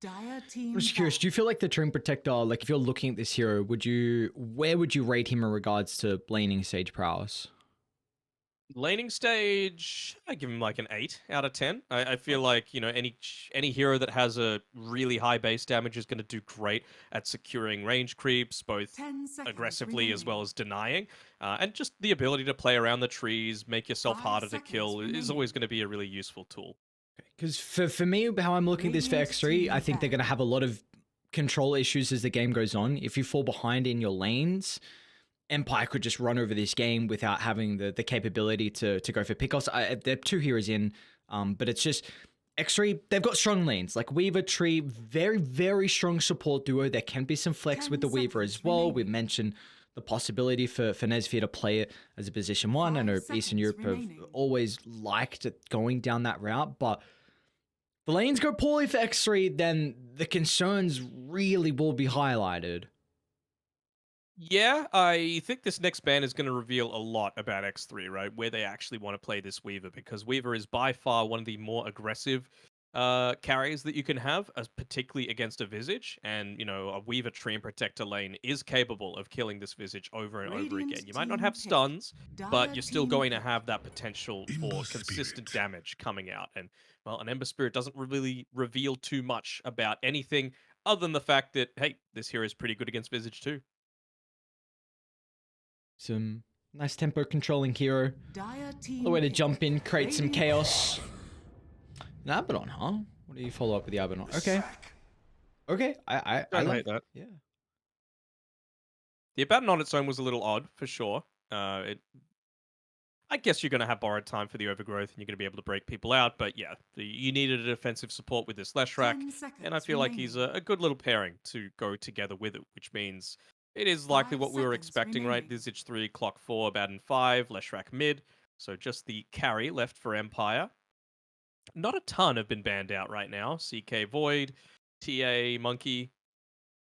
I'm just curious, do you feel like the Dream Protector, like if you're looking at this hero, where would you rate him in regards to laning stage prowess? Laning stage, I give him like an 8 out of 10. I feel like, you know, any hero that has a really high base damage is going to do great at securing range creeps, both 10 seconds aggressively as well remaining. as denying. And just the ability to play around the trees, make yourself 5 harder to seconds kill is remaining. always going to be a really useful tool. Because for me, how I'm looking at this for Radiant X3, I team think they're going to ban. have a lot of control issues as the game goes on. If you fall behind in your lanes, Empire could just run over this game without having the capability to go for pickoffs. They're 2 heroes in, but it's just X3, they've got strong lanes. Like Weaver Tree, very, very strong support duo. There can be some flex 10 with the Weaver seconds as well. We remaining. mentioned the possibility for Nesvia to play it as a position 1. I 5 know Eastern seconds Europe have remaining. always liked it going down that route, but the lanes go poorly for X3, then the concerns really will be highlighted. Yeah, I think this next ban is going to reveal a lot about X3, right? Where they actually want to play this Weaver, because Weaver is by far one of the more aggressive carries that you can have, as particularly against a Visage. And, you know, a Weaver Tree and Protector lane is capable of killing this Visage over and over again. Radiant You might not team have pick. stuns, but Dire you're still team going to pick. have that potential for Ember consistent Spirit. damage coming out. And, well, an Ember Spirit doesn't really reveal too much about anything other than the fact that, hey, this hero is pretty good against Visage too. Some nice tempo controlling hero. Dire The team way to pick. jump in, create some Radiant- chaos. An Abaddon, huh? What do you follow up with the Abaddon? Okay. Okay. I Don't like hate that. yeah. The Abaddon on its own was a little odd, for sure. I guess you're going to have borrowed time for the overgrowth and you're going to be able to break people out, but yeah, you needed a defensive support with this Leshrac, 10 and I seconds feel like he's remaining. a good little pairing to go together with it, which means it is likely 5 what we were seconds expecting, right? remaining. Visage 3, Clock 4, Abaddon 5, Leshrac mid, so just the carry left for Empire. Not a ton have been banned out right now. CK Void, TA Monkey,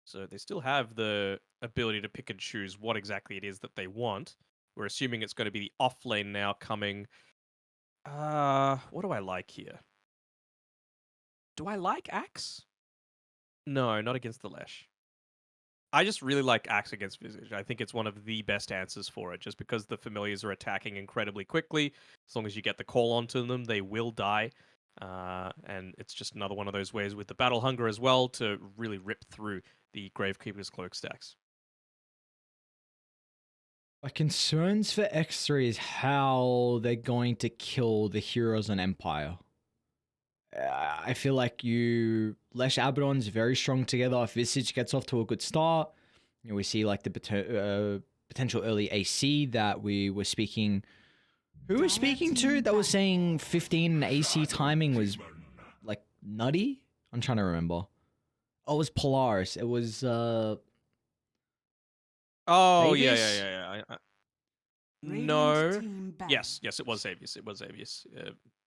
so they still have the ability to pick and choose what exactly it is that they want. We're assuming it's going to be the off lane now coming. What do I like here? Do I like Axe? No, not against the Lesh. I just really like Axe against Visage. I think it's one of the best answers for it, just because the familiars are attacking incredibly quickly. As long as you get the call onto them, they will die. And it's just another one of those ways with the Battle Hunger as well to really rip through the Gravekeeper's Cloak stacks. My concerns for X3 is how they're going to kill the heroes on Empire. I feel like Lesh Abaddon's very strong together. If Visage gets off to a good start, you know, we see like the potential early AC that we were speaking. Who was speaking to that was saying 15 AC timing was like nutty? I'm trying to remember. Oh, it was Polaris. It was Oh, yeah, yeah, Davies? yeah, yeah. Radiant No. team ban. Yes, yes, it was Xavius. It was Xavius.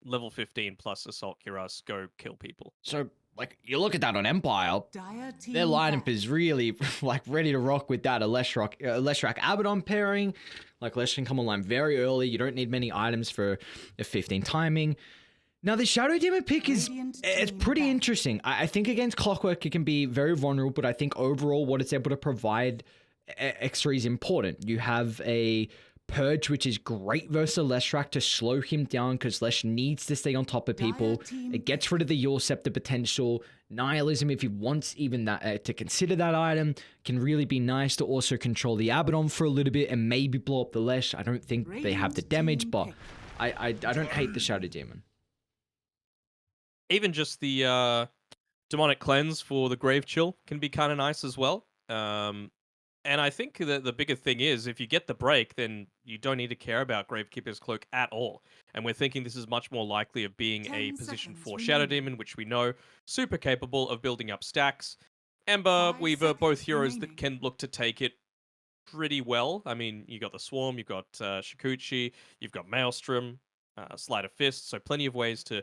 Level 15 plus Assault Cuirass, go kill people. So like you look at that on Empire, Dire their team lineup ban. is really like ready to rock with that. A Leshrac Abaddon pairing. Like Lesh can come online very early. You don't need many items for a 15 timing. Now the Shadow Demon pick is it's pretty interesting. I think against Clockwork it can be very vulnerable, but I think overall what it's able to provide X3 is important. You have a Purge, which is great versus Leshrac to slow him down because Lesh needs to stay on top of people. It gets rid of the Yule Scepter potential. Nihilism, if he wants even that to consider that item, can really be nice to also control the Abaddon for a little bit and maybe blow up the Lesh. I don't think they have the damage, but I don't hate the Shadow Demon. Even just the Demonic Cleanse for the Grave Chill can be kind of nice as well. And I think that the bigger thing is, if you get the break, then you don't need to care about Gravekeeper's Cloak at all. And we're thinking this is much more likely of being a 10 position seconds 4 Shadow remaining. Demon, which we know super capable of building up stacks. Ember, 5 Weaver, both seconds heroes that remaining. can look to take it pretty well. I mean, you got the Swarm, you've got Shikuchi, you've got Maelstrom, Sleight of Fist, so plenty of ways to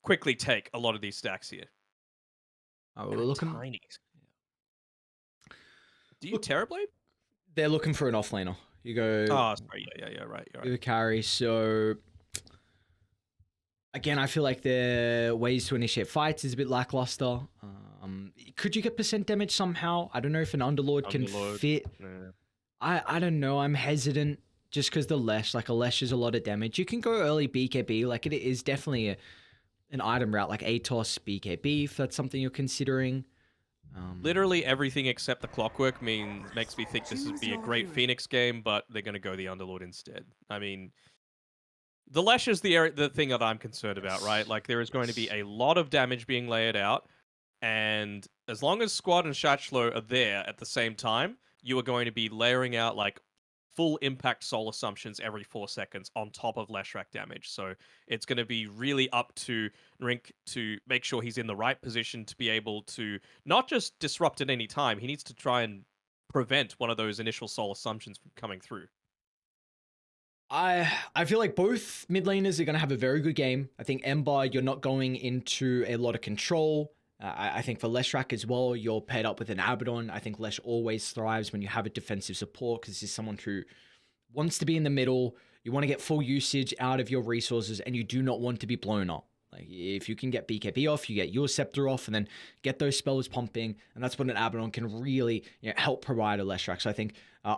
quickly take a lot of these stacks here. We're And a looking. tiny. Do you Terrorblade? They're looking for an offlaner. You go. Oh, sorry. Yeah, right. You're You right. carry. So again, I feel like their ways to initiate fights is a bit lackluster. Could you get percent damage somehow? I don't know if an Underlord can Underlord, fit. yeah. I don't know. I'm hesitant just because the Lesh, like a Lesh is a lot of damage. You can go early BKB, like it is definitely an item route, like ATOS, BKB, if that's something you're considering. Literally everything except the clockwork makes me think this would be a great Phoenix game, but they're going to go the Underlord instead. I mean, the Lash is the thing that I'm concerned about, right? Like, there is going to be a lot of damage being layered out, and as long as Squad and Shachlo are there at the same time, you are going to be layering out, like, full impact soul assumptions every 4 seconds on top of Leshrac damage. So it's going to be really up to Rink to make sure he's in the right position to be able to not just disrupt at any time, he needs to try and prevent one of those initial soul assumptions from coming through. I feel like both mid laners are going to have a very good game. I think Ember, you're not going into a lot of control. I think for Leshrac as well, you're paired up with an Abaddon. I think Lesh always thrives when you have a defensive support because he's someone who wants to be in the middle. You want to get full usage out of your resources and you do not want to be blown up. Like if you can get BKB off, you get your Scepter off and then get those spells pumping. And that's what an Abaddon can really help provide a Leshrac. So I think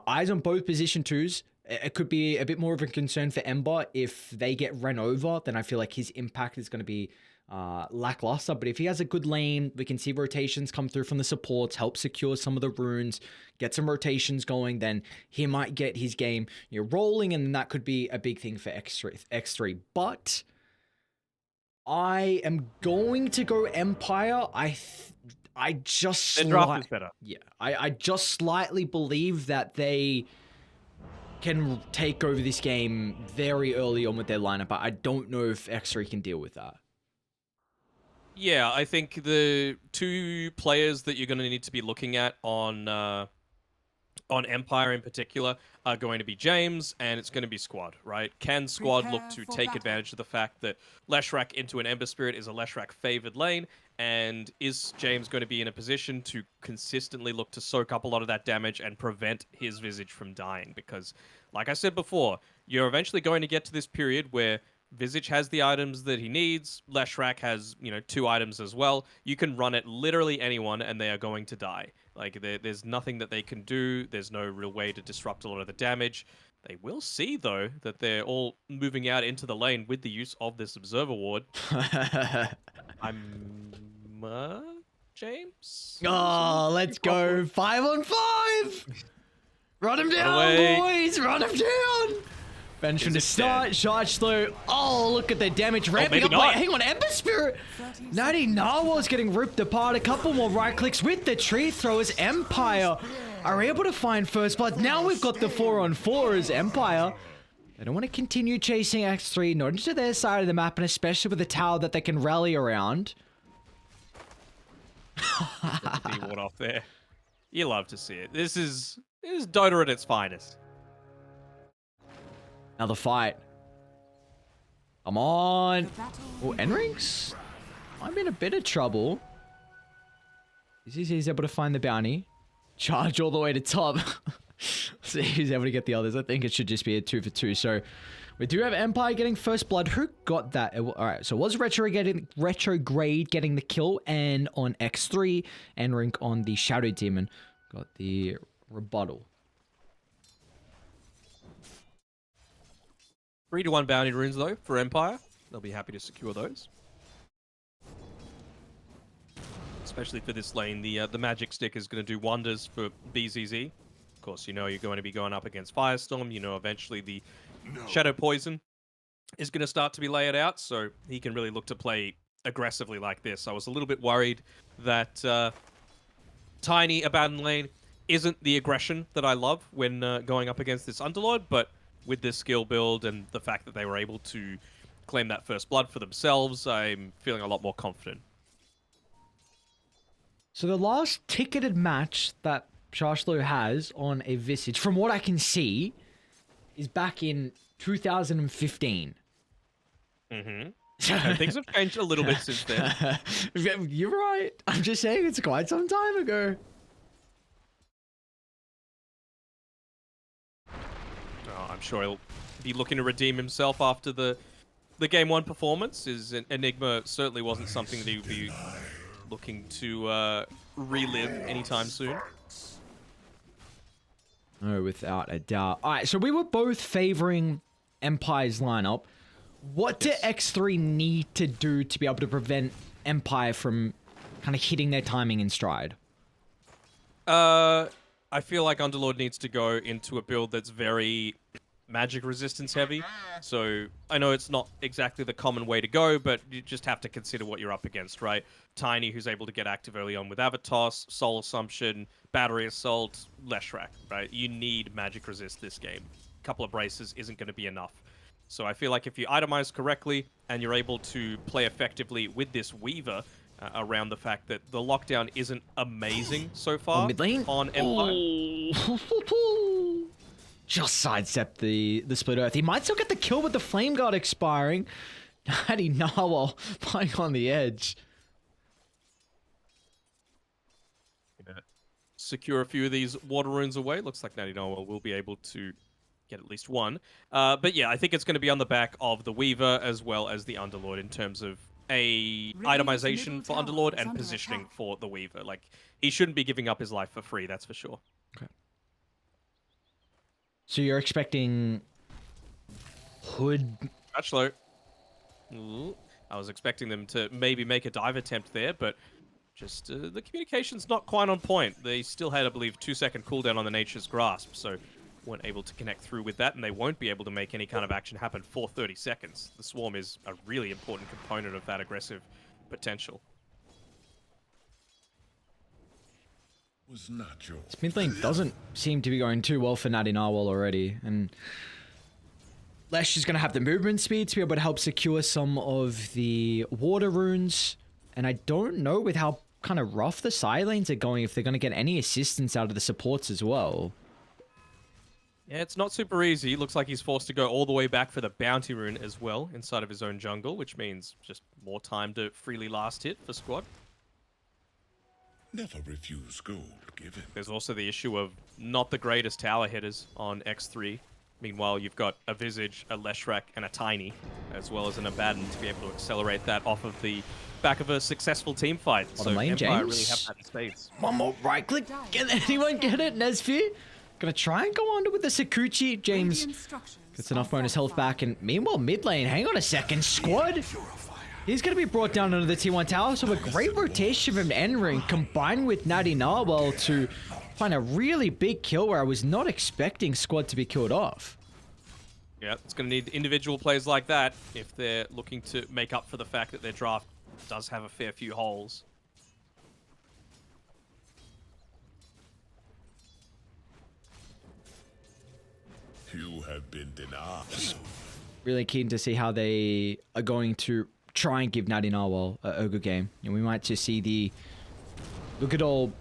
eyes on both position twos. It could be a bit more of a concern for Ember. If they get run over, then I feel like his impact is going to be lackluster. But if he has a good lane, we can see rotations come through from the supports, help secure some of the runes, get some rotations going, then he might get his game rolling, and that could be a big thing for X3. But I am going to go Empire. I just Their draft is better. Yeah, I just slightly believe that they can take over this game very early on with their lineup, but I don't know if X3 can deal with that. Yeah, I think the two players that you're going to need to be looking at on Empire in particular are going to be James and it's going to be Squad, right? Can Squad look to take advantage of the fact that Leshrac into an Ember Spirit is a Leshrac favored lane, and is James going to be in a position to consistently look to soak up a lot of that damage and prevent his Visage from dying? Because, like I said before, you're eventually going to get to this period where Visage has the items that he needs, Leshrac has, 2 items as well. You can run at literally anyone and they are going to die. Like, there's nothing that they can do, there's no real way to disrupt a lot of the damage. They will see, though, that they're all moving out into the lane with the use of this Observer Ward. James? Oh, let's go. 5 on 5! Run him down, boys! Run him down! Benjamin to start. Shachlo. Oh, look at the damage ramping up. Wait, hang on, Ember Spirit. Natty Narwhal's getting ripped apart. A couple more right clicks with the tree throwers. Empire are able to find first blood. Now we've got the 4 on 4 as Empire. They don't want to continue chasing X3, not into their side of the map, and especially with a tower that they can rally around. Ward off there. You love to see it. This is Dota at its finest. Now the fight. Come on. Oh, Enrinx might be in a bit of trouble. He's able to find the bounty. Charge all the way to top. See who's able to get the others. I think it should just be a 2 for 2. So we do have Empire getting first blood. Who got that? All right, so it was Retrograde getting the kill, and on X3, Enrinx on the Shadow Demon got the rebuttal. 3-1 bounty runes, though, for Empire. They'll be happy to secure those. Especially for this lane, the magic stick is going to do wonders for BZZ. Of course, you're going to be going up against Firestorm. Eventually the Shadow Poison is going to start to be layered out, so he can really look to play aggressively like this. I was a little bit worried that Tiny Abaddon lane isn't the aggression that I love when going up against this Underlord, but with this skill build and the fact that they were able to claim that first blood for themselves, I'm feeling a lot more confident. So the last ticketed match that Shachlo has on a Visage, from what I can see, is back in 2015. Mm-hmm. Things have changed a little bit since then. You're right. I'm just saying it's quite some time ago. I'm sure he'll be looking to redeem himself after the Game 1 performance. His Enigma certainly wasn't something that he would be looking to relive anytime soon. No, without a doubt. All right, so we were both favoring Empire's lineup. What do X3 need to do to be able to prevent Empire from kind of hitting their timing in stride? I feel like Underlord needs to go into a build that's very magic resistance heavy. So I know it's not exactly the common way to go, but you just have to consider what you're up against, right? Tiny, who's able to get active early on with Avatos, Soul Assumption, Battery Assault, Leshrac, right? You need magic resist this game. A couple of braces isn't going to be enough. So I feel like if you itemize correctly and you're able to play effectively with this Weaver, around the fact that the lockdown isn't amazing so far mid lane? on Empire. Oh. Just sidestep the Split Earth. He might still get the kill with the Flame Guard expiring. Natty Narwhal playing on the edge. Secure a few of these water runes away. Looks like Natty Narwhal will be able to get at least one. But yeah, I think it's going to be on the back of the Weaver as well as the Underlord in terms of a itemization for Underlord and positioning for the Weaver. Like, he shouldn't be giving up his life for free, that's for sure. Okay. So you're expecting Hood? Touch low. Ooh. I was expecting them to maybe make a dive attempt there, but just the communication's not quite on point. They still had, I believe, 2-second cooldown on the Nature's Grasp, so weren't able to connect through with that, and they won't be able to make any kind of action happen for 30 seconds. The Swarm is a really important component of that aggressive potential. Was not your This mid lane doesn't seem to be going too well for Natty Narwhal already, and Lesh is going to have the movement speed to be able to help secure some of the water runes, and I don't know with how kind of rough the side lanes are going if they're going to get any assistance out of the supports as well. Yeah, it's not super easy. Looks like he's forced to go all the way back for the bounty rune as well inside of his own jungle, which means just more time to freely last hit for squad. never refuse gold given. There's also the issue of not the greatest tower hitters on X3. Meanwhile, you've got a Visage, a Leshrac, and a Tiny, as well as an Abaddon to be able to accelerate that off of the back of a successful team fight. Bottom lane, Empire James. really have that in spades. One more right click. Can anyone get it? Nesfear? Gonna try and go under with the Sakuchi. James gets enough bonus health back. And meanwhile, mid lane, hang on a second. Squad. He's gonna be brought down under the T1 tower. So a great rotation from N-Ring combined with Natty Narwhal to find a really big kill where I was not expecting Squad to be killed off. Yeah, it's going to need individual plays like that if they're looking to make up for the fact that their draft does have a fair few holes. You have been denied. Really keen to see how they are going to try and give Natty Narwhal a good game. And we might just see the good old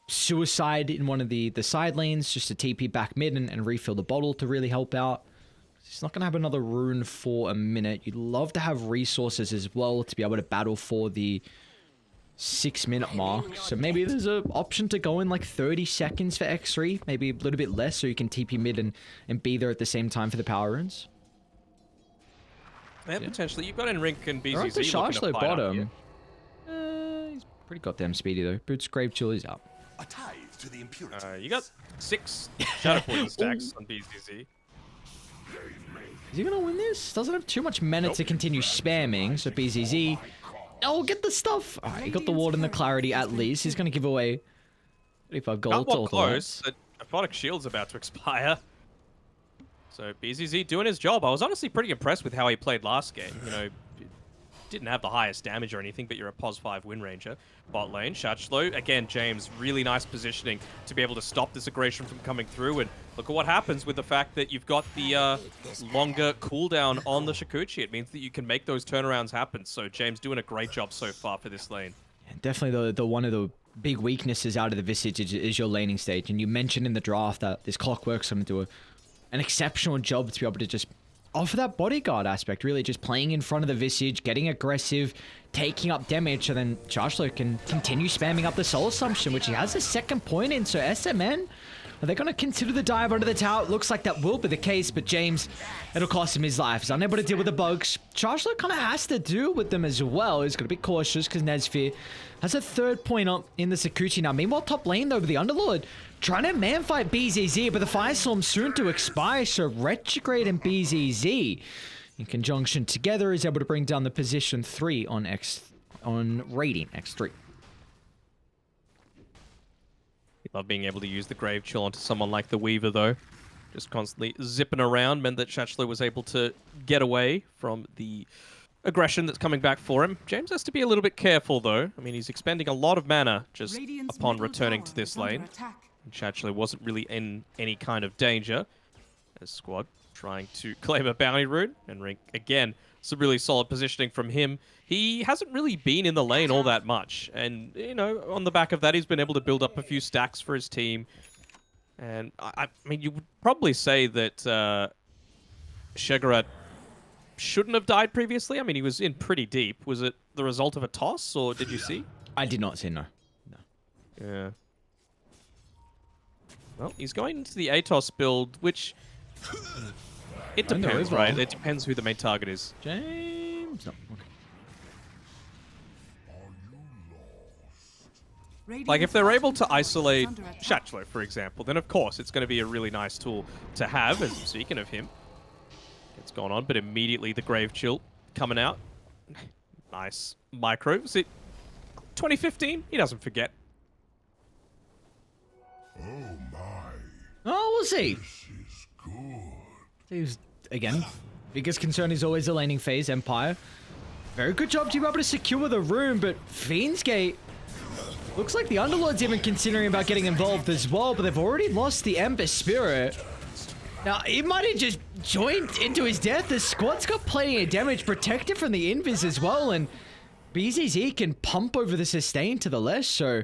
suicide in one of the side lanes, just to TP back mid and refill the bottle to really help out. He's not going to have another rune for a minute. You'd love to have resources as well to be able to battle for the 6-minute mark. So maybe there's an option to go in like 30 seconds for X3. Maybe a little bit less so you can TP mid and be there at the same time for the power runes. Yeah, potentially. You've got Enrink and They're up to BZZ charge looking low to fight up bottom. here. He's pretty goddamn speedy though. Boots, Grave Chill, he's up. A tithe to the impurities. You got 6 Shadow Poison stacks on BZZ. Is he gonna win this? Doesn't have too much mana to continue spamming, so BZZ. Oh, get the stuff! Alright, he got the ward and the clarity at least. He's gonna give away 35 gold. Got one close. The Aphotic Shield's about to expire. So BZZ doing his job. I was honestly pretty impressed with how he played last game. You know, didn't have the highest damage or anything, but you're a pos 5 win ranger. Bot lane, Shachlo. Again, James, really nice positioning to be able to stop this aggression from coming through. And look at what happens with the fact that you've got the longer cooldown on the Shikuchi. It means that you can make those turnarounds happen. So James doing a great job so far for this lane. Definitely the one of the big weaknesses out of the Visage is your laning stage. And you mentioned in the draft that this Clockwork's going to do an exceptional job to be able to just offer that bodyguard aspect, really just playing in front of the Visage, getting aggressive, taking up damage, and then Chargelo can continue spamming up the Soul Assumption, which he has a second point in. So SMN Are they going to consider the dive under the tower? It looks like that will be the case, but James, it'll cost him his life. He's unable to deal with the bugs. Chargelo kind of has to deal with them as well. He's got to be cautious because Nesfear has a third point up in the Sakuchi now. Meanwhile, top lane though with the Underlord trying to man fight BZZ, but the Firestorm soon to expire, so Retrograde and BZZ in conjunction together is able to bring down the position 3 on Raiding X3. Love being able to use the Grave Chill onto someone like the Weaver, though. Just constantly zipping around meant that Shachlo was able to get away from the aggression that's coming back for him. James has to be a little bit careful, though. I mean, he's expending a lot of mana just upon returning to this lane. And Shachlo wasn't really in any kind of danger. As Squad trying to claim a bounty rune. And Rink, again, some really solid positioning from him. He hasn't really been in the lane all that much. And, you know, on the back of that, he's been able to build up a few stacks for his team. And, I mean, you would probably say that Shegarat shouldn't have died previously. I mean, he was in pretty deep. Was it the result of a toss, or did you see? I did not see, no. Yeah. Well, he's going into the ATOS build, which... It depends, right? It depends who the main target is. James? No, okay. Like, if they're able to isolate Shachlo, for example, then of course it's going to be a really nice tool to have, as speaking of him. It's gone on, but immediately the Grave Chill coming out. Nice micro. Was it 2015? He doesn't forget. Oh my. Oh, we'll see. This is good. He's, again, biggest concern is always the laning phase, Empire. Very good job to be able to secure the room, but Fiend's Gate looks like the Underlord's even considering about getting involved as well, but they've already lost the Ember Spirit. Now, he might have just joined into his death. The Squad's got plenty of damage, protected from the Invis as well, and BZZ can pump over the sustain to the left, so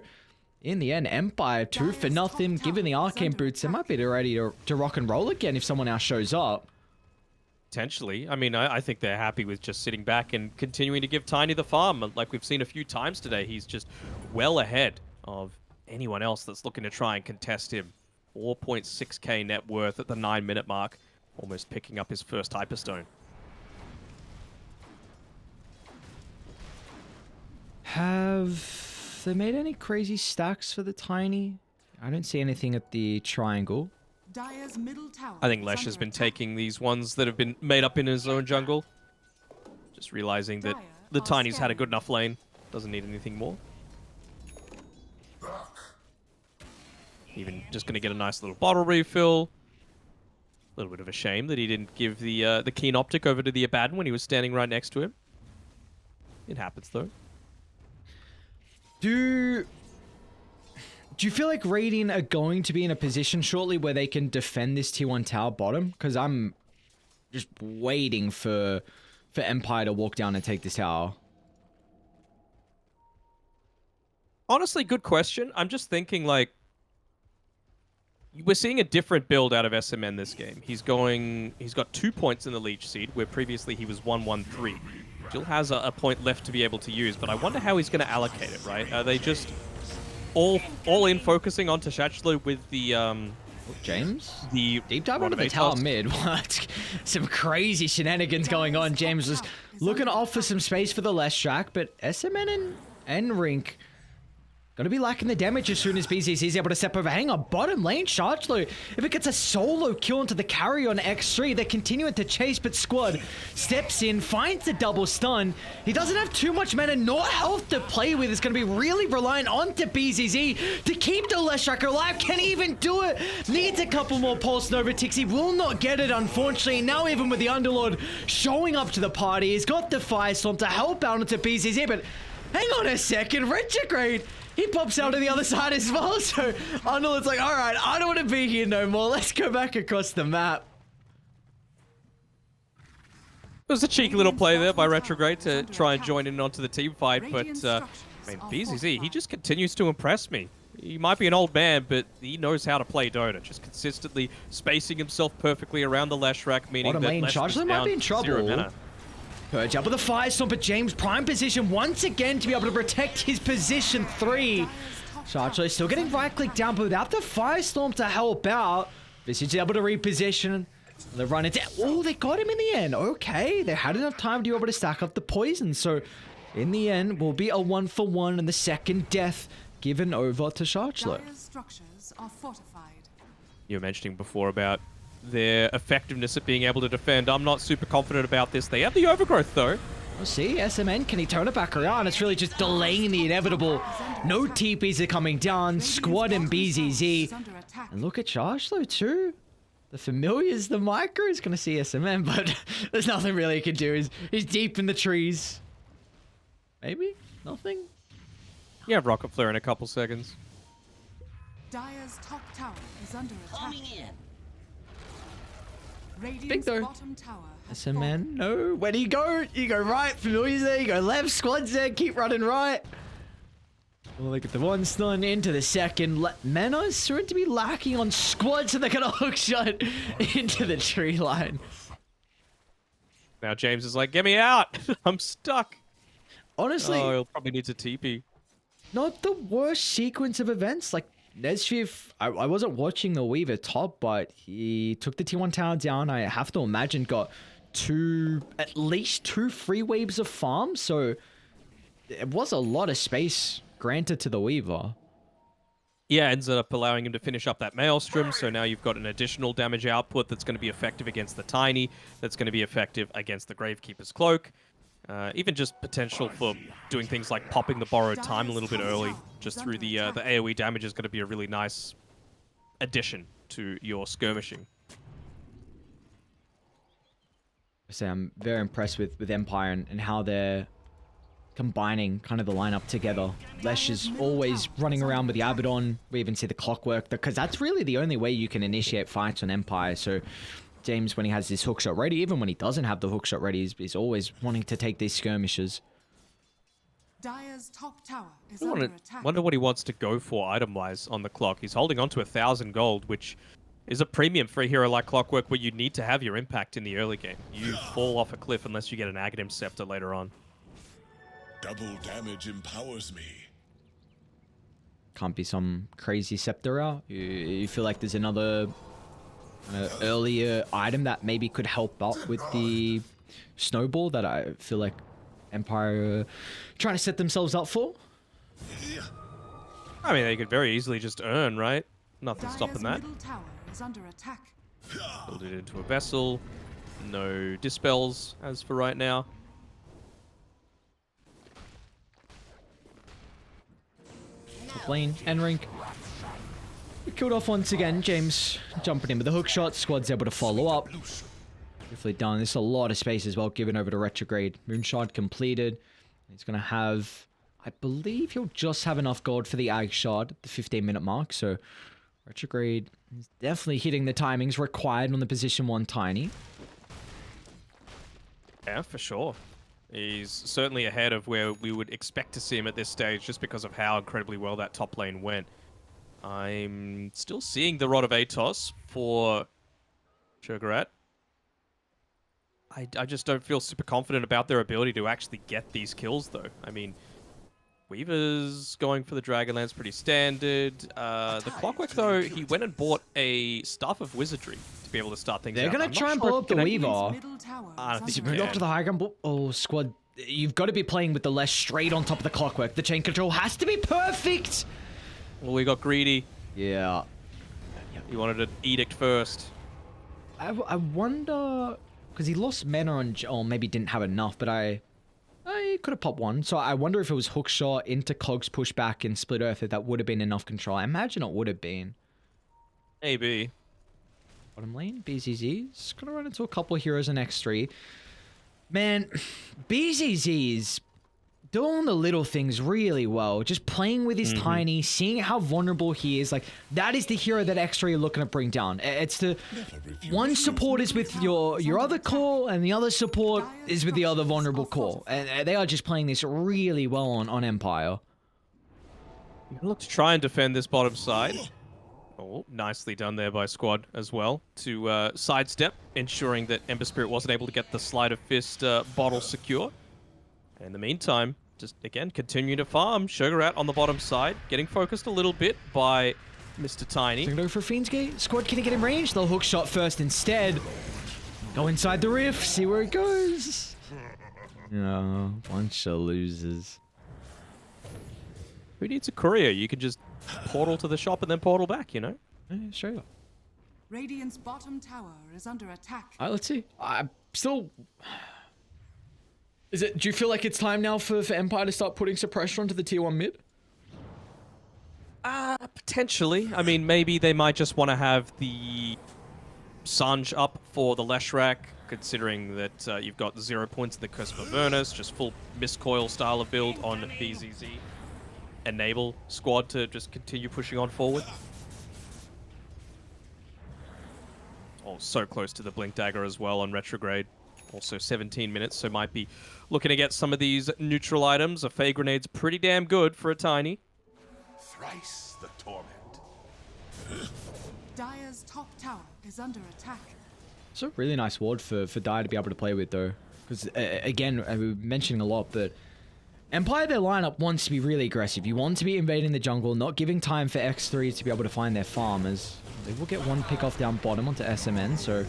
in the end, Empire 2 for nothing. Given the Arcane Boots, they might be ready to rock and roll again if someone else shows up. Potentially. I mean, I think they're happy with just sitting back and continuing to give Tiny the farm. Like we've seen a few times today, he's just well ahead of anyone else that's looking to try and contest him. 4.6k net worth at the 9-minute mark, almost picking up his first Hyperstone. Have they made any crazy stacks for the Tiny? I don't see anything at the triangle. Dire's middle tower I think Lesh has been taking these ones that have been made up in his own jungle. Just realizing that the Tiny's had a good enough lane. Doesn't need anything more. Even just going to get a nice little bottle refill. A little bit of a shame that he didn't give the Keen Optic over to the Abaddon when he was standing right next to him. It happens, though. Do you feel like Radiant are going to be in a position shortly where they can defend this tier 1 tower bottom? Because I'm just waiting for Empire to walk down and take this tower. Honestly, good question. I'm just thinking, like, we're seeing a different build out of SMN this game. He's got 2 points in the Leech Seed, where previously he was 1-1-3. Still has a point left to be able to use, but I wonder how he's going to allocate it, right? Are they just all in focusing on Shachlo with the James? The deep dive onto the tower mid. What? Some crazy shenanigans going on. James was looking to offer some space for the Leshrac, but SMN and Rink gonna be lacking the damage as soon as BZZ is able to step over. Hang on, bottom lane, Chargelo. If it gets a solo kill into the carry on X3, they're continuing to chase, but Squad steps in, finds the double stun. He doesn't have too much mana nor health to play with. It's gonna be really reliant onto BZZ to keep the Leshrac alive. Can he even do it? Needs a couple more Pulse Nova ticks. He will not get it, unfortunately. Now even with the Underlord showing up to the party, he's got the Firestorm to help out into BZZ, but hang on a second, Retrograde. He pops out to the other side as well, so Underlord's like, alright, I don't want to be here no more. Let's go back across the map. It was a cheeky little play there by Retrograde to try and join in onto the team fight, but I mean, BZZ, he just continues to impress me. He might be an old man, but he knows how to play Dota, just consistently spacing himself perfectly around the Leshrac, meaning bottom that lane, Chargelo might be in trouble. Purge up with a Firestorm, but James prime position once again to be able to protect his position 3. Charger still getting right-click down, but without the Firestorm to help out. Visage able to reposition. They run into... Oh, they got him in the end. Okay, they had enough time to be able to stack up the poison. So, in the end, will be a 1-for-1 and the second death given over to Charger. Dire's structures are fortified. You were mentioning before about their effectiveness at being able to defend. I'm not super confident about this. They have the overgrowth, though. We'll see, SMN, can he turn it back around? It's really just delaying the inevitable. No TPs are coming down. Squad and BZZ. And look at Charge, though, too. The familiars, the micro is going to see SMN, but there's nothing really he can do. He's deep in the trees. Maybe? Nothing? You have Rocket Flare in a couple seconds. Dire's top tower is under attack. Radiant's Big though. bottom tower has SMN, fallen. no. Where do you go? You go right, familiars there, you go left, squad's there, keep running right. Well, look at the one stun into the second. Mana's soon to be lacking on squad, so they're going to hook shot into the tree line. Now James is like, get me out! I'm stuck! Honestly, Oh, he'll probably need to TP. not the worst sequence of events. Like, Neshiv, I wasn't watching the Weaver top, but he took the T1 tower down. I have to imagine got at least two free waves of farm, so it was a lot of space granted to the Weaver. Yeah, ends up allowing him to finish up that Maelstrom, so now you've got an additional damage output that's going to be effective against the Tiny, that's going to be effective against the Gravekeeper's Cloak. Even just potential for doing things like popping the borrowed time a little bit early, just through the AoE damage is going to be a really nice addition to your skirmishing. So I'm very impressed with Empire and how they're combining kind of the lineup together. Lesh is always running around with the Abaddon. We even see the Clockwork, because that's really the only way you can initiate fights on Empire. So James, when he has his hookshot ready, even when he doesn't have the hookshot ready, is always wanting to take these skirmishes. Dire's top tower is I under attack. wonder what he wants to go for item-wise on the clock. He's holding on to 1,000 gold, which is a premium for a hero like Clockwork, where you need to have your impact in the early game. You fall off a cliff unless you get an Aghanim Scepter later on. Double damage empowers me. Can't be some crazy scepter out. You feel like there's another earlier item that maybe could help out with the snowball that I feel like Empire are trying to set themselves up for? I mean, they could very easily just earn, right? Nothing Dire's stopping that. middle tower is under attack. Build it into a vessel. No dispels as for right now. Top lane, N-Rink. Killed off once again. James jumping in with the hook shot. Squad's able to follow up. Beautifully done. There's a lot of space as well given over to Retrograde. Moonshot completed. He's going to have... I believe he'll just have enough gold for the Ag Shard at the 15-minute mark. So Retrograde is definitely hitting the timings required on the position 1 Tiny. Yeah, for sure. He's certainly ahead of where we would expect to see him at this stage, just because of how incredibly well that top lane went. I'm still seeing the Rod of Atos for Sugarat. I just don't feel super confident about their ability to actually get these kills, though. I mean, Weaver's going for the Dragonlance, pretty standard. The Clockwork, though, he went and bought a Staff of Wizardry to be able to start things They're out. going to try and blow up the Weaver. Middle tower I is don't think under you Moved can. up to the high ground. Oh, Squad. You've got to be playing with the Lesh straight on top of the Clockwork. The chain control has to be perfect. Well, we got greedy. Yeah. He wanted an edict first. I wonder... Because he lost mana on... Or maybe didn't have enough, but I could have popped one. So I wonder if it was hookshot into Cog's pushback and Split Earth, if that would have been enough control. I imagine it would have been. Maybe. Bottom lane, BZZ's going to run into a couple of heroes in X3. Man, BZZ is doing the little things really well. Just playing with his Tiny, seeing how vulnerable he is. Like, that is the hero that X3 are looking to bring down. It's the... One support is with your other core, and the other support is with the other vulnerable core. And they are just playing this really well on Empire. Look to try and defend this bottom side. Oh, nicely done there by Squad as well to sidestep, ensuring that Ember Spirit wasn't able to get the Sleight of Fist bottle secure. In the meantime, just, again, continue to farm. Sugar out on the bottom side, getting focused a little bit by Mr. Tiny. Gonna go for Fiend's Gate. Squad, can he get in range? They'll hook shot first instead. Go inside the rift, see where it goes. No, bunch of losers. Who needs a courier? You can just portal to the shop and then portal back, you know? Yeah, straight up. Radiant's bottom tower is under attack. Alright, let's see. I'm still... Do you feel like it's time now for Empire to start putting some pressure onto the tier 1 mid? Potentially. I mean, maybe they might just want to have the Sanj up for the Leshrac, considering that you've got 0 points in the Curse of Avernus, just full Mistcoil style of build on BZZ. Enable squad to just continue pushing on forward. Oh, so close to the Blink Dagger as well on Retrograde. Also 17 minutes, so might be looking to get some of these neutral items. A Fey Grenade's pretty damn good for a Tiny. Thrice the torment. Dire's top tower is under attack. It's a really nice ward for Dire to be able to play with, though. Because, again, we're mentioning a lot, but Empire, their lineup wants to be really aggressive. You want to be invading the jungle, not giving time for X3 to be able to find their farmers. They will get one pick off down bottom onto SMN, so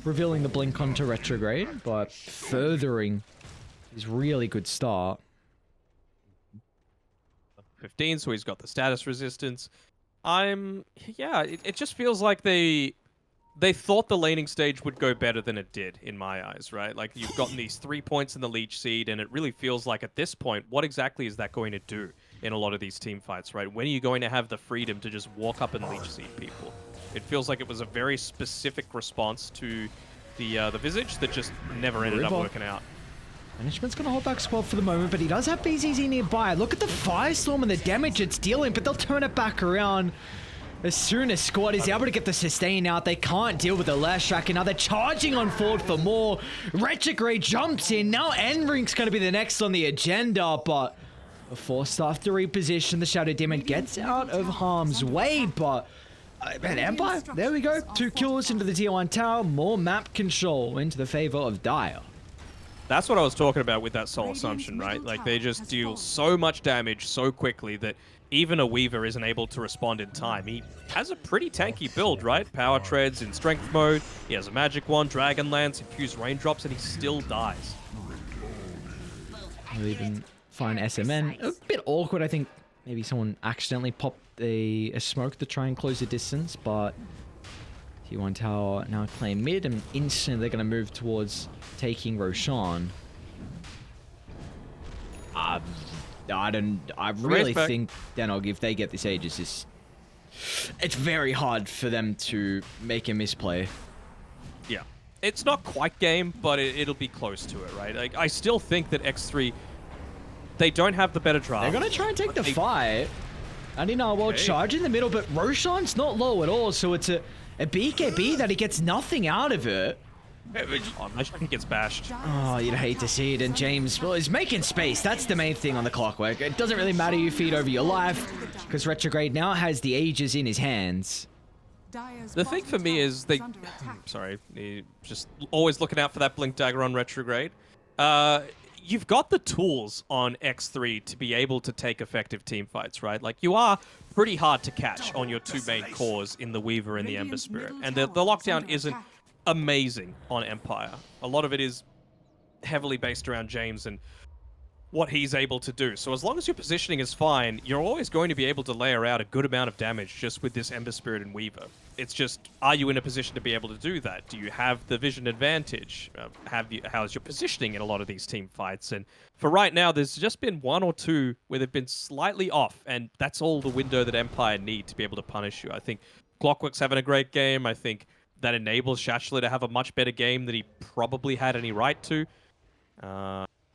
revealing the blink onto Retrograde, but furthering his really good start. 15, so he's got the status resistance. Yeah, it just feels like they thought the laning stage would go better than it did, in my eyes, right? Like, you've gotten these 3 points in the Leech Seed, and it really feels like at this point, what exactly is that going to do in a lot of these team fights, right? When are you going to have the freedom to just walk up and Leech Seed people? It feels like it was a very specific response to the Visage that just never ended up working out. Management's going to hold back squad for the moment, but he does have BZZ nearby. Look at the Firestorm and the damage it's dealing, but they'll turn it back around. As soon as squad is able to get the sustain out, they can't deal with the Leshrac, and now they're charging on forward for more. Retrograde jumps in. Now Enrink's going to be the next on the agenda, but a forced after reposition. The Shadow Demon gets out of harm's way, but man, Empire, there we go. 2 kills into the tier 1 tower. More map control into the favor of Dire. That's what I was talking about with that Soul Assumption, right? Like, they just deal so much damage so quickly that even a Weaver isn't able to respond in time. He has a pretty tanky build, right? Power Treads in Strength mode, he has a Magic Wand, Dragon Lance, Infused Raindrops, and he still dies. We'll even find SMN. A bit awkward, I think. Maybe someone accidentally popped a smoke to try and close the distance, but T1 Tower now claim mid, and instantly they're going to move towards taking Roshan. I really think Danog, if they get this Aegis, it's very hard for them to make a misplay. Yeah. It's not quite game, but it'll be close to it, right? Like, I still think that X3, they don't have the better draft. They're going to try and take the fight. And in our world, charge in the middle, but Roshan's not low at all, so it's a BKB that he gets nothing out of it. Oh, imagine he gets bashed. Oh, you'd hate to see it. And James, well, he's making space. That's the main thing on the clockwork. It doesn't really matter you feed over your life, because Retrograde now has the Aegis in his hands. The thing for me is they... Sorry, just always looking out for that Blink Dagger on Retrograde. You've got the tools on X3 to be able to take effective team fights, right? Like, you are pretty hard to catch on your 2 main cores in the Weaver and the Ember Spirit. And the lockdown isn't amazing on Empire. A lot of it is heavily based around James and what he's able to do. So as long as your positioning is fine, you're always going to be able to layer out a good amount of damage just with this Ember Spirit and Weaver. It's just, are you in a position to be able to do that? Do you have the vision advantage? How's your positioning in a lot of these team fights? And for right now, there's just been 1 or 2 where they've been slightly off, and that's all the window that Empire need to be able to punish you. I think Clockwork's having a great game. I think that enables Shachler to have a much better game than he probably had any right to.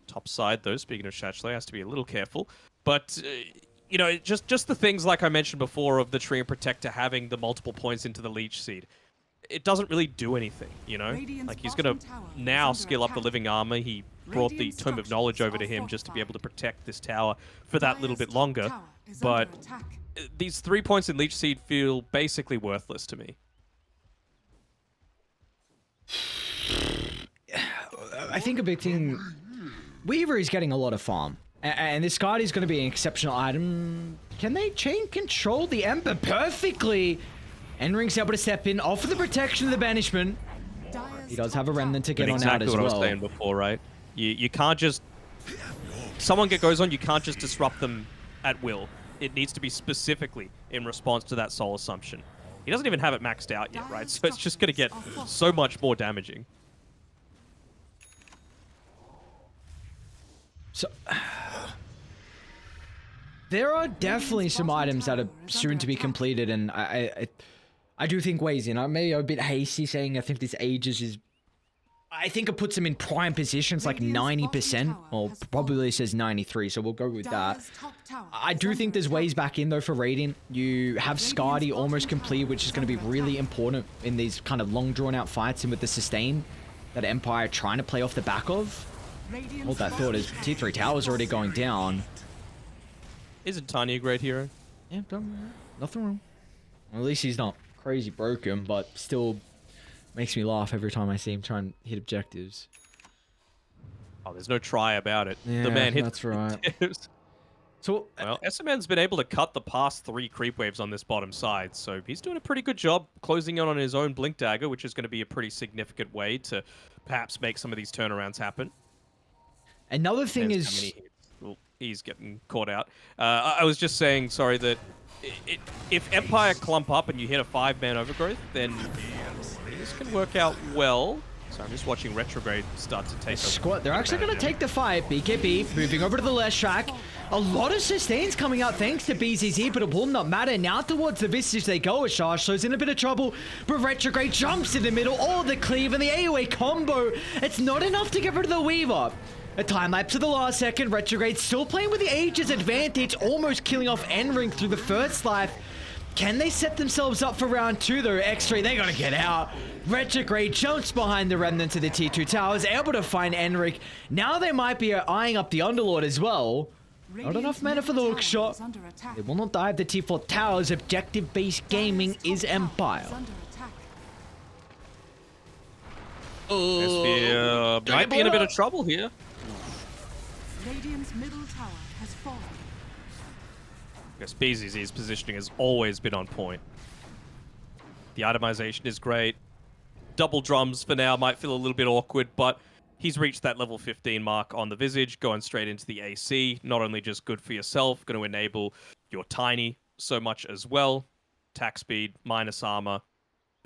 Top side, though, speaking of Shachler, has to be a little careful. But, you know, just the things like I mentioned before of the Treant Protector having the multiple points into the Leech Seed. It doesn't really do anything, you know? Like, he's going to now skill up the Living Armor. He brought the Tome of Knowledge over to him just to be able to protect this tower for that little bit longer. But these 3 points in Leech Seed feel basically worthless to me. I think a big thing... Weaver is getting a lot of farm. And this card is going to be an exceptional item. Can they chain control the Ember perfectly? Enring's able to step in, offer the protection of the banishment. He does have a remnant to get on out as well. Exactly what I was saying before, right? You can't just... Someone goes on, you can't just disrupt them at will. It needs to be specifically in response to that soul assumption. He doesn't even have it maxed out yet, right? So it's just going to get so much more damaging. So... There are definitely some items that are soon to be completed, and I do think weighs in. Maybe I'm a bit hasty saying I think this aegis is... I think it puts him in prime positions like 90%, or probably says 93, so we'll go with that. I do think there's ways back in though for Radiant. You have Skadi almost complete, which is going to be really important in these kind of long drawn out fights, and with the sustain that Empire are trying to play off the back of. Hold that thought, is T3 tower's already going down. Isn't Tiny a great hero? Yeah, nothing wrong. Well, at least he's not crazy broken, but still makes me laugh every time I see him try and hit objectives. Oh, there's no try about it. Yeah, the man hits that's right. So, well, SMN's been able to cut the past 3 creep waves on this bottom side, so he's doing a pretty good job closing in on his own Blink Dagger, which is going to be a pretty significant way to perhaps make some of these turnarounds happen. Another thing Depends is... how many hits. Well, he's getting caught out. I was just saying, sorry, that if Empire clump up and you hit a 5-man overgrowth, then this can work out well. So I'm just watching Retrograde start to take squat. They're actually going to take the fight. BKB moving over to the left track. A lot of sustains coming out thanks to BZZ, but it will not matter. Now towards the Visage they go. Ashash in a bit of trouble, but Retrograde jumps in the middle. All the cleave and the AoE combo. It's not enough to get rid of the Weaver. A time lapse to the last second. Retrograde still playing with the Aegis advantage, almost killing off Enring through the first life. Can they set themselves up for round 2 though? X3, they gotta get out. Retrograde jumps behind the remnant of the T2 towers, able to find Enric. Now they might be eyeing up the Underlord as well. Not enough mana for the hook shot. They will not dive the T4 towers. Objective-based gaming is Empire. Might be in a bit of trouble here. Radiant's middle tower has fallen. I guess BZZ's positioning has always been on point. The itemization is great. Double drums for now might feel a little bit awkward, but he's reached that level 15 mark on the Visage, going straight into the AC. Not only just good for yourself, going to enable your Tiny so much as well. Attack speed, minus armor.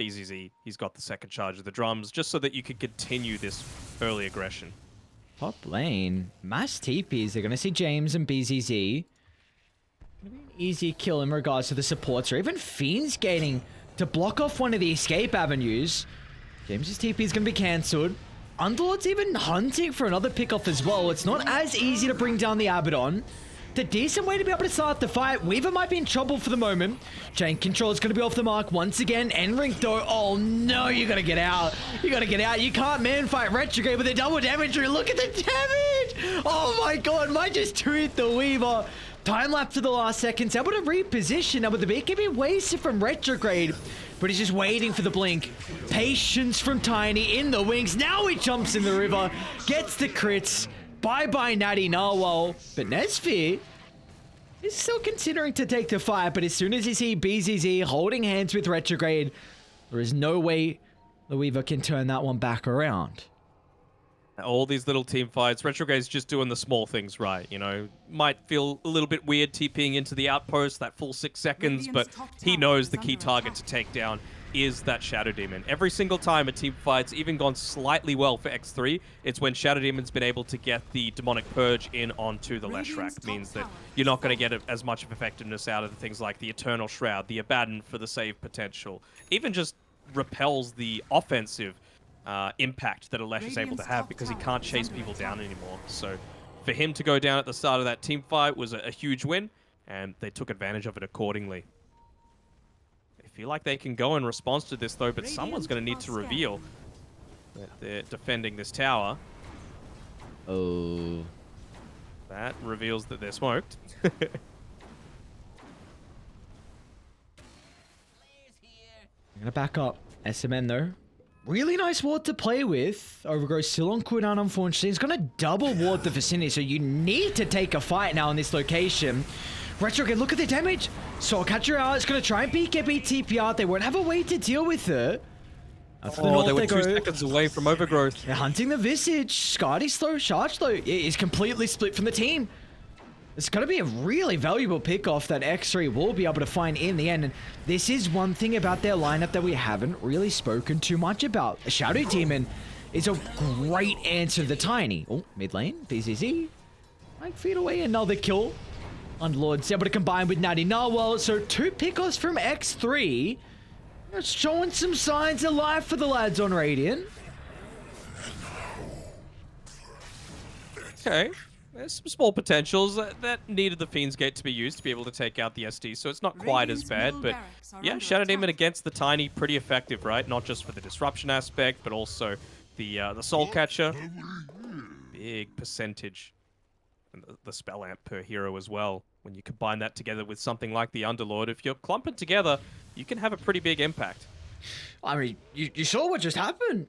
BZZ, he's got the second charge of the drums, just so that you can continue this early aggression. Top lane. Mass TPs. They're going to see James and BZZ. Gonna be an easy kill in regards to the supports, or even Fiend's gaining to block off one of the escape avenues. James's TP is going to be cancelled. Underlord's even hunting for another pick-off as well. It's not as easy to bring down the Abaddon. It's a decent way to be able to start the fight. Weaver might be in trouble for the moment. Chain control is going to be off the mark once again. Enring though, oh no, you got to get out. You got to get out. You can't man fight Retrograde with a double damage. Look at the damage. Oh my god, might just two-hit the Weaver. Time lapse to the last seconds, able to reposition. Now with the BKB wasted from Retrograde, but he's just waiting for the blink. Patience from Tiny in the wings. Now he jumps in the river, gets the crits. Bye-bye Natty Narwhal. But Nesfear is still considering to take the fight, but as soon as you see BZZ holding hands with Retrograde, there is no way the Weaver can turn that one back around. All these little team fights, Retrograde's just doing the small things right, you know. Might feel a little bit weird TPing into the outpost that full 6 seconds, but he knows the key target to take down is that Shadow Demon. Every single time a team fight's even gone slightly well for X3, it's when Shadow Demon's been able to get the Demonic Purge in onto the Leshrac. Means that you're not going to get as much of effectiveness out of things like the Eternal Shroud, the Abaddon for the save potential. Even just repels the offensive impact that Alesh is able to have because he can't chase people down anymore. So for him to go down at the start of that team fight was a huge win, and they took advantage of it accordingly. They feel like they can go in response to this though, but someone's going to need to reveal that they're defending this tower. Oh. That reveals that they're smoked. I'm going to back up. SMN though. Really nice ward to play with. Overgrowth still on cooldown, unfortunately. It's going to double ward the vicinity, so you need to take a fight now in this location. Retrograde, look at the damage. Soul Catcher out. It's going to try and beat TP out. They won't have a way to deal with it. Oh, they were 2 seconds away from Overgrowth. They're hunting the Visage. Scardy's slow, Charge though is completely split from the team. It's going to be a really valuable pickoff that X3 will be able to find in the end. And this is one thing about their lineup that we haven't really spoken too much about. The Shadow Demon is a great answer to the Tiny. Oh, mid lane, BCZ. 9 feet away, another kill. Underlord's able to combine with Natty Narwhal. So 2 pickoffs from X3. It's showing some signs of life for the lads on Radiant. Okay. There's some small potentials that needed the Fiend's Gate to be used to be able to take out the SD, so it's not quite as bad, but yeah, Shadow Demon against the Tiny, pretty effective, right? Not just for the disruption aspect, but also the Soul Catcher. Big percentage. And the spell amp per hero as well. When you combine that together with something like the Underlord, if you're clumping together, you can have a pretty big impact. I mean, you saw what just happened.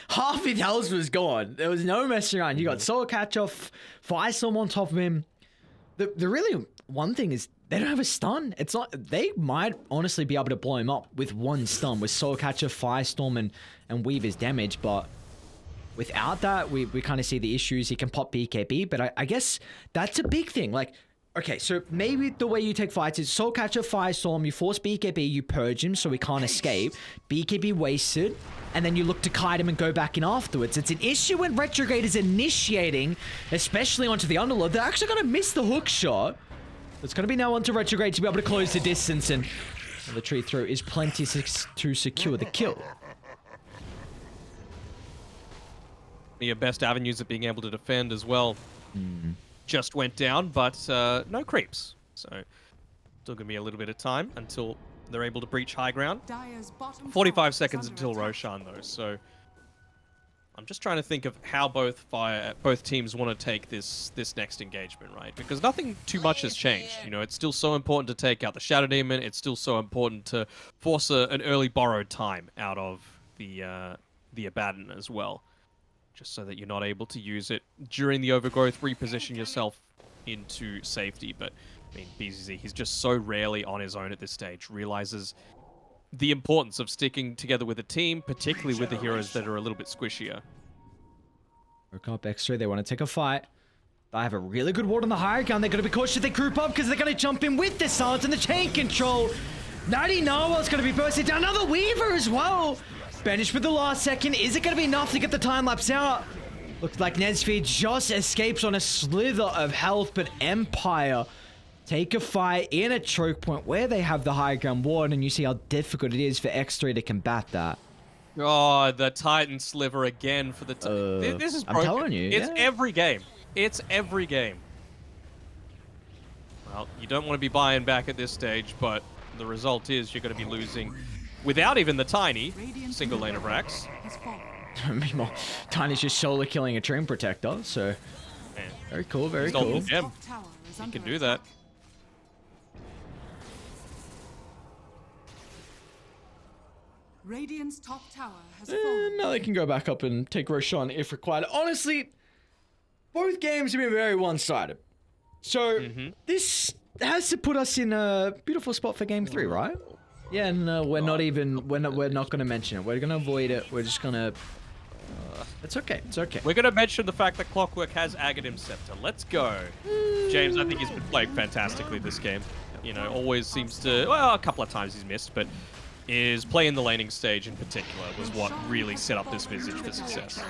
Half his health was gone. There was no messing around. You got Soul Catcher, Firestorm on top of him. The really one thing is they don't have a stun. It's not. They might honestly be able to blow him up with one stun with Soul Catcher, Firestorm, and Weaver's damage, but without that, we kind of see the issues. He can pop BKB, but I guess that's a big thing. Like, okay, so maybe the way you take fights is Soul Catcher, Firestorm, you force BKB, you purge him so he can't escape, BKB wasted, and then you look to kite him and go back in afterwards. It's an issue when Retrograde is initiating, especially onto the Underlord. They're actually going to miss the hook shot. It's going to be now onto Retrograde to be able to close the distance, and the tree throw is plenty to secure the kill. Your best avenues of being able to defend as well. Just went down, but no creeps. So still gonna be a little bit of time until they're able to breach high ground. 45 seconds until Roshan though, so I'm just trying to think of how both teams want to take this next engagement, right? Because nothing too much has changed. You know, it's still so important to take out the Shadow Demon. It's still so important to force an early borrowed time out of the Abaddon as well. Just so that you're not able to use it during the Overgrowth, reposition yourself into safety. But, I mean, BZZ, he's just so rarely on his own at this stage, realizes the importance of sticking together with a team, particularly with the heroes that are a little bit squishier. Woke up X3, they want to take a fight. I have a really good ward on the higher ground. They're going to be cautious. They group up because they're going to jump in with the silence and the chain control. Natty Narwhal's going to be bursting down. Another Weaver as well. Banished for the last second. Is it going to be enough to get the time lapse out? Looks like Nesfeed just escapes on a slither of health, but Empire take a fight in a choke point where they have the high ground ward, and you see how difficult it is for X3 to combat that. Oh, the Titan sliver again for the... this is broken. I'm telling you. It's every game. It's every game. Well, you don't want to be buying back at this stage, but the result is you're going to be losing... Without even the Tiny, single lane of Rax. Meanwhile, Tiny's just solo killing a Dream Protector, so... Man. Very cool, very cool. He can do that. Radiant's top tower has fallen. Now they can go back up and take Roshan if required. Honestly, both games have been very one-sided. So, this has to put us in a beautiful spot for Game 3, right? Yeah, no, we're not going to mention it. We're going to avoid it. We're just going to... it's okay, it's okay. We're going to mention the fact that Clockwork has Aghanim Scepter. Let's go. James, I think he's been playing fantastically this game. You know, always seems to... Well, a couple of times he's missed, but is playing the laning stage in particular was what really set up this Visage for success.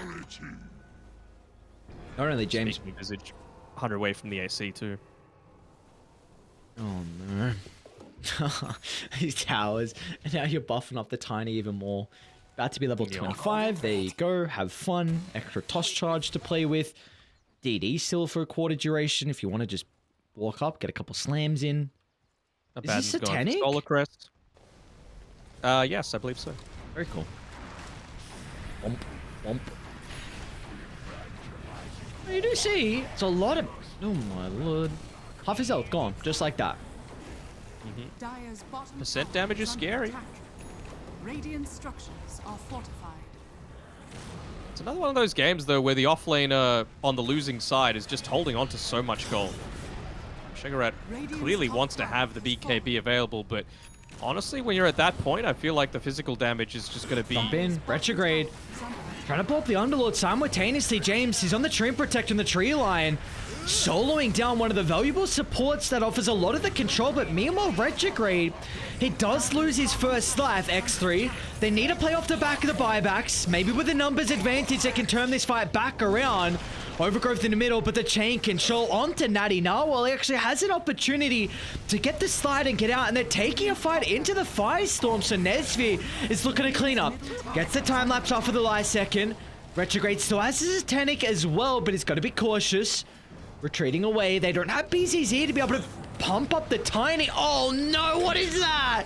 Not only James... Speaking of Visage, 100 away from the AC too. Oh no. These towers, and now you're buffing up the Tiny even more. About to be level 25. There you go. Have fun. Extra toss charge to play with. DD still for a quarter duration if you want to just walk up, get a couple slams in. Is this Satanic? Solar Crest. Yes, I believe so. Very cool. Womp, womp. You do see it's a lot of... Oh my lord. Half his health gone, just like that. Dire's bottom Percent damage is scary. Radiant structures are fortified. It's another one of those games, though, where the offlaner on the losing side is just holding on to so much gold. Shigaret clearly wants to have the BKB available, but honestly, when you're at that point, I feel like the physical damage is just going to be... Jump in, retrograde. Trying to pull up the Underlord simultaneously. James, he's on the Treant Protector and the Tree Line, soloing down one of the valuable supports that offers a lot of the control, but meanwhile, retrograde, he does lose his first life, X3. They need to play off the back of the buybacks. Maybe with the numbers advantage, they can turn this fight back around. Overgrowth in the middle, but the chain control onto Natty Narwhal. He actually has an opportunity to get the slide and get out, and they're taking a fight into the Firestorm, so Nesvi is looking to clean up. Gets the time lapse off of the last second. Retrograde still has his Titanic as well, but he's got to be cautious. Retreating away. They don't have BZZ to be able to pump up the Tiny. Oh no, what is that?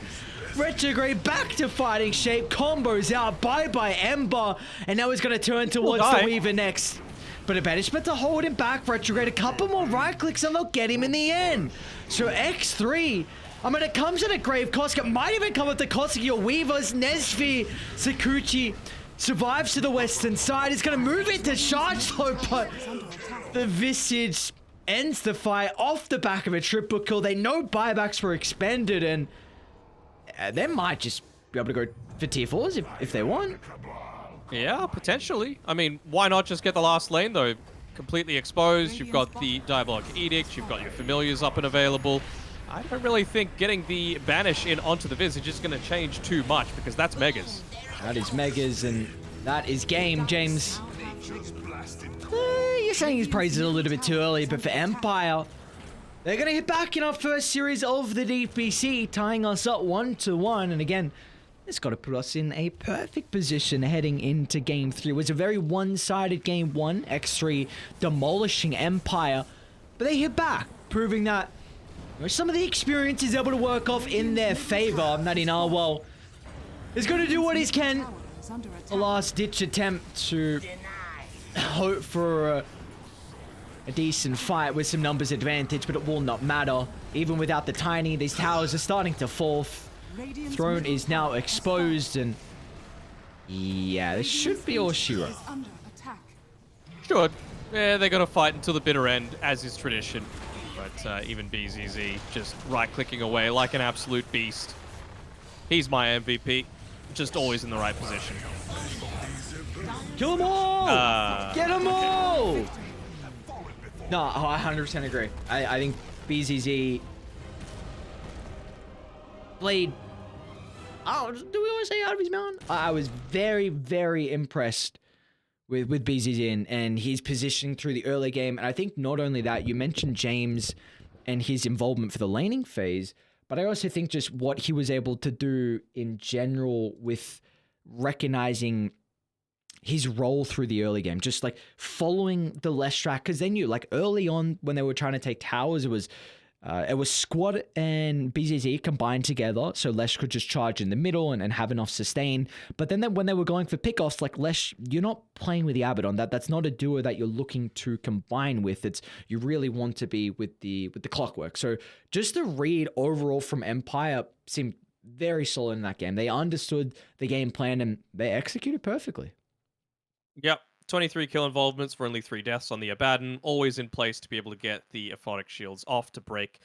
Retrograde back to fighting shape. Combos out. Bye-bye Ember. And now he's going to turn towards the Weaver next. But a banishment to hold him back. Retrograde a couple more right clicks and they'll get him in the end. So X3, I mean, it comes at a grave cost. It might even come at the cost of your Weavers. Nesvi, Sakuchi survives to the western side. He's going to move into charge though, but the Visage ends the fight off the back of a triple kill. They know buybacks were expended, and they might just be able to go for tier 4s if they want. Yeah, potentially. I mean, why not just get the last lane, though? Completely exposed. You've got the Diabolic Edict. You've got your Familiars up and available. I don't really think getting the Banish in onto the Visage is going to change too much, because that's Megas. That is Megas, and that is game, James. You're saying his praises a little bit too early, but for Empire, they're going to hit back in our first series of the DPC, tying us up 1-1. And again, it's got to put us in a perfect position heading into Game 3. It was a very one-sided Game 1, X3 demolishing Empire, but they hit back, proving that some of the experience is able to work off in their favor. Natty Narwhal is going to do what he can. A last-ditch attempt to hope for a decent fight with some numbers advantage, but it will not matter. Even without the Tiny, these towers are starting to fall. Throne is now exposed, and yeah, this should be all Shiro. Sure. Yeah, they're going to fight until the bitter end, as is tradition. But even BZZ just right-clicking away like an absolute beast. He's my MVP. Just always in the right position. Kill them all! Get them all! No, I 100% agree. I think BZZ played... Oh, do we want to say out of his mount? I was very, very impressed with BZZ and his positioning through the early game. And I think not only that, you mentioned James and his involvement for the laning phase, but I also think just what he was able to do in general with recognizing his role through the early game, just like following the Leshrac, because they knew like early on when they were trying to take towers, it was Squad and BZZ combined together, so Lesh could just charge in the middle and have enough sustain. But then when they were going for pickoffs, like Lesh, you're not playing with the Abaddon. That's not a duo that you're looking to combine with. It's you really want to be with the Clockwork. So just the read overall from Empire seemed very solid in that game. They understood the game plan and they executed perfectly. Yep. 23 kill involvements for only 3 deaths on the Abaddon, always in place to be able to get the Aphotic Shields off to break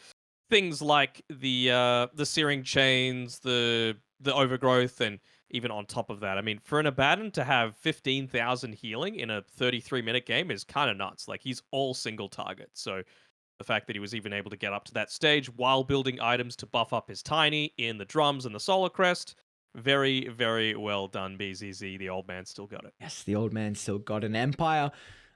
things like the Searing Chains, the Overgrowth, and even on top of that. I mean, for an Abaddon to have 15,000 healing in a 33-minute game is kind of nuts. Like, he's all single target. So the fact that he was even able to get up to that stage while building items to buff up his Tiny in the drums and the Solar Crest, very, very well done, BZZ. The old man still got it. Yes, the old man still got an Empire.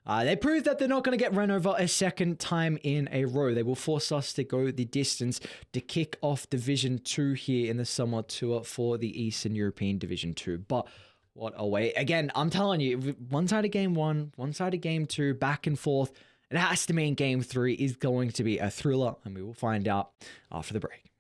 They proved that they're not going to get run over a second time in a row. They will force us to go the distance to kick off Division 2 here in the summer tour for the Eastern European Division 2. But what a way. Again, I'm telling you, one-sided game 1, one-sided game 2, back and forth. It has to mean game 3 is going to be a thriller, and we will find out after the break.